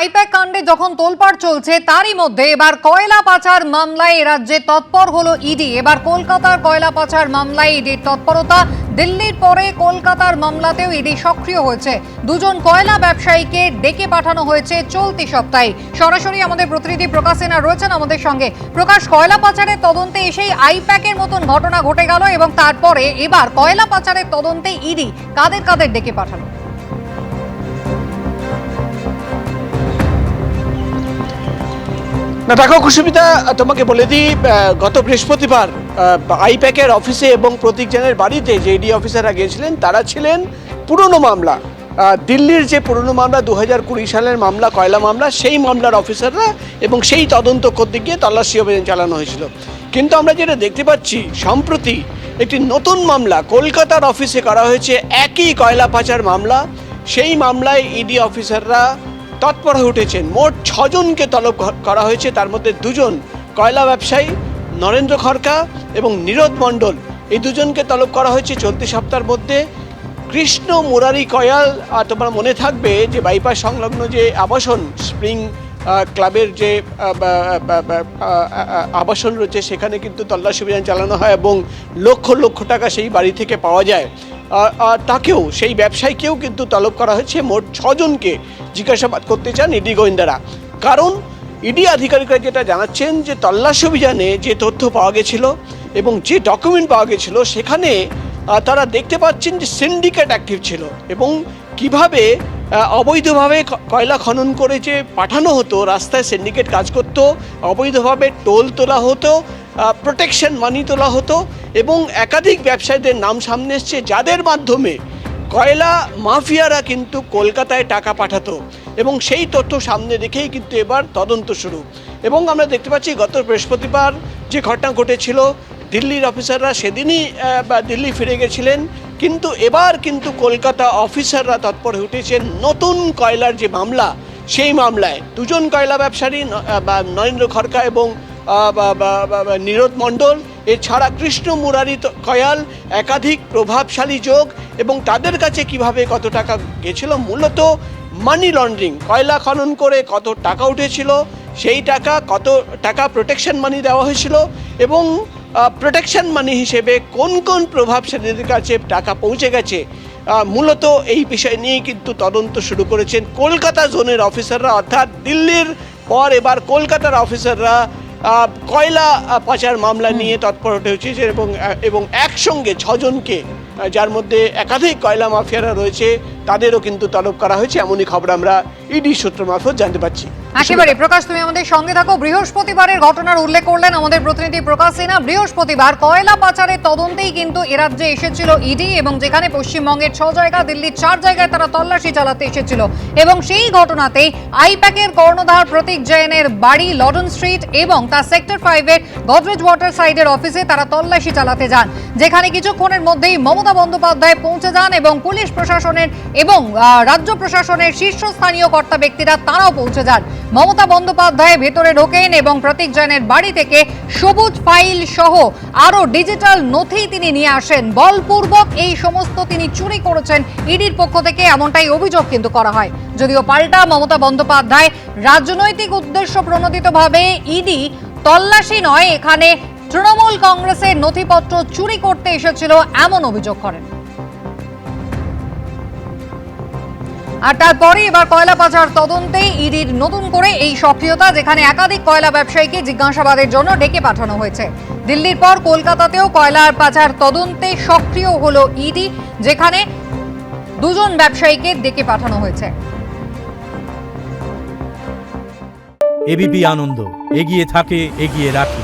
I-PAC কাণ্ডে যখন তোলপাড় চলছে তারই মধ্যে এবার কয়লা পাচার মামলায় রাজ্যে তৎপর হলো ইডি। এবার কলকাতার কয়লা পাচার মামলায় ইডির তৎপরতা। দিল্লির পরে কলকাতার মামলাতেও ইডি সক্রিয় হয়েছে। দুজন কয়লা ব্যবসায়ীকে ডেকে পাঠানো হয়েছে চলতি সপ্তাহে। সরাসরি আমাদের প্রতিনিধি প্রকাশ সিনহা রয়েছেন আমাদের সঙ্গে। প্রকাশ, কয়লা পাচারের তদন্তে এসেই আইপ্যাকের মতন ঘটনা ঘটে গেল এবং তারপরে এবার কয়লা পাচারের তদন্তে ইডি কাদের কাদের ডেকে পাঠালো? না দেখো কুসুমিতা, তোমাকে বলে দিই, গত বৃহস্পতিবার আইপ্যাকের অফিসে এবং প্রতীক জেনের বাড়িতে যে ইডি অফিসাররা গিয়েছিলেন তারা ছিলেন পুরনো মামলা, দিল্লির যে পুরনো মামলা 2020 সালের মামলা, কয়লা মামলা, সেই মামলার অফিসাররা, এবং সেই তদন্ত করতে গিয়ে তল্লাশি অভিযান চালানো হয়েছিল। কিন্তু আমরা যেটা দেখতে পাচ্ছি সম্প্রতি একটি নতুন মামলা কলকাতার অফিসে করা হয়েছে, একই কয়লা পাচার মামলা। সেই মামলায় ইডি অফিসাররা তৎপর হয়ে উঠেছেন। মোট 6 জনকে তলব করা হয়েছে, তার মধ্যে 2 জন কয়লা ব্যবসায়ী নরেন্দ্র খড়কা এবং নীরদ মণ্ডল, এই 2 জনকে তলব করা হয়েছে চলতি সপ্তাহের মধ্যে। কৃষ্ণ মুরারি কয়াল, তোমার মনে থাকবে যে বাইপাস সংলগ্ন যে আবাসন স্প্রিং ক্লাবের যে আবাসন রয়েছে সেখানে কিন্তু তল্লাশি অভিযান চালানো হয় এবং লক্ষ লক্ষ টাকা সেই বাড়ি থেকে পাওয়া যায়। তাকেও, সেই ব্যবসায়ীকেও কিন্তু তলব করা হয়েছে। মোট 6 জনকে জিজ্ঞাসাবাদ করতে চান ইডি গোয়েন্দারা। কারণ ইডি আধিকারিকরা যেটা জানাচ্ছেন যে তল্লাশি অভিযানে যে তথ্য পাওয়া গেছিল এবং যে ডকুমেন্ট পাওয়া গেছিল সেখানে তারা দেখতে পাচ্ছেন যে সিন্ডিকেট অ্যাক্টিভ ছিল এবং কিভাবে অবৈধভাবে কয়লা খনন করে যে পাঠানো হতো, রাস্তায় সিন্ডিকেট কাজ করতো, অবৈধভাবে টোল তোলা হতো, প্রোটেকশন মানি তোলা হতো এবং একাধিক ব্যবসায়ীদের নাম সামনে এসছে যাদের মাধ্যমে কয়লা মাফিয়ারা কিন্তু কলকাতায় টাকা পাঠাতো এবং সেই তথ্য সামনে রেখেই কিন্তু এবার তদন্ত শুরু। এবং আমরা দেখতে পাচ্ছি গত বৃহস্পতিবার যে ঘটনা ঘটেছিল, দিল্লির অফিসাররা সেদিনই দিল্লি ফিরে গেছিলেন, কিন্তু এবার কিন্তু কলকাতা অফিসাররা তৎপর হয়ে উঠেছেন। নতুন কয়লার যে মামলা, সেই মামলায় 2 জন কয়লা ব্যবসায়ী নরেন্দ্র খড়কা এবং নীরদ মণ্ডল, এছাড়া কৃষ্ণ মুরারি কয়াল, একাধিক প্রভাবশালী যোগ, এবং তাদের কাছে কিভাবে কত টাকা গেছিল, মূলত মানি লন্ডারিং, কয়লা খনন করে কত টাকা উঠেছিল, সেই টাকা কত টাকা প্রোটেকশন মানি দেওয়া হয়েছিল এবং প্রোটেকশন মানি হিসেবে কোন কোন প্রভাবশালীদের কাছে টাকা পৌঁছে গেছে, মূলত এই বিষয় নিয়েই কিন্তু তদন্ত শুরু করেছেন কলকাতা জোনের অফিসাররা। অর্থাৎ দিল্লির পর এবার কলকাতার অফিসাররা কয়লা পাচার মামলা নিয়ে তৎপর হতে হচ্ছে এবং একসঙ্গে 6 জনকে, যার মধ্যে একাধিক কয়লা মাফিয়ারা রয়েছে, তাদেরও কিন্তু তলব করা হয়েছে, এমনই খবর আমরা ইডি সূত্র মারফত জানতে পারছি। একেবারে প্রকাশ, তুমি আমাদের সঙ্গে থাকো। বৃহস্পতিবারের ঘটনার উল্লেখ করলেন আমাদের প্রতিনিধি প্রকাশ সিনহা। বৃহস্পতিবার কয়লা পাচারের তদন্তেই কিন্তু এ রাজ্যে এসেছিল ইডি এবং যেখানে পশ্চিমবঙ্গের 6 জায়গা, দিল্লির 4 জায়গায় তারা তল্লাশি চালাতে এসেছিল এবং সেই ঘটনাতেই আইপ্যাকের কর্ণধার প্রতীক জৈনের বাড়ি লর্ডন স্ট্রিট এবং তার সেক্টর 5-এর গদরেজ ওয়াটার সাইডের অফিসে তারা তল্লাশি চালাতে যান, যেখানে কিছুক্ষণের মধ্যেই মমতা বন্দ্যোপাধ্যায় পৌঁছে যান এবং পুলিশ প্রশাসনের এবং রাজ্য প্রশাসনের শীর্ষস্থানীয় কর্তা ব্যক্তিরা তারাও পৌঁছে যান। মমতা বন্দ্যোপাধ্যায় ভেতরে ঢোকেন এবং প্রতীক জৈনের বাড়ি থেকে সবুজ ফাইল সহ আরো ডিজিটাল নথি তিনি নিয়ে আসেন। বলপূর্বক এই সমস্ত তিনি চুরি করেছেন ইডির পক্ষ থেকে, এমনটাই অভিযোগ কিন্তু করা হয়। যদিও পাল্টা মমতা বন্দ্যোপাধ্যায় রাজনৈতিক উদ্দেশ্য প্রণোদিতভাবে ইডি তল্লাশি নয়, এখানে তৃণমূল কংগ্রেসের নথিপত্র চুরি করতে এসেছিল এমন অভিযোগ করেন। আর তারপরে এবার কয়লা পাচার তদন্তে ইডির নতুন করে এই সক্রিয়তা, যেখানে একাধিক কয়লা ব্যবসায়ীকে জিজ্ঞাসাবাদের জন্য ডেকে পাঠানো হয়েছে। দিল্লির পর কলকাতাতেও কয়লার পাচার তদন্তে সক্রিয় হলো ইডি, যেখানে 2 জন ব্যবসায়ীকে ডেকে পাঠানো হয়েছে। এবিপি আনন্দ, এগিয়ে থাকে, এগিয়ে রাখে।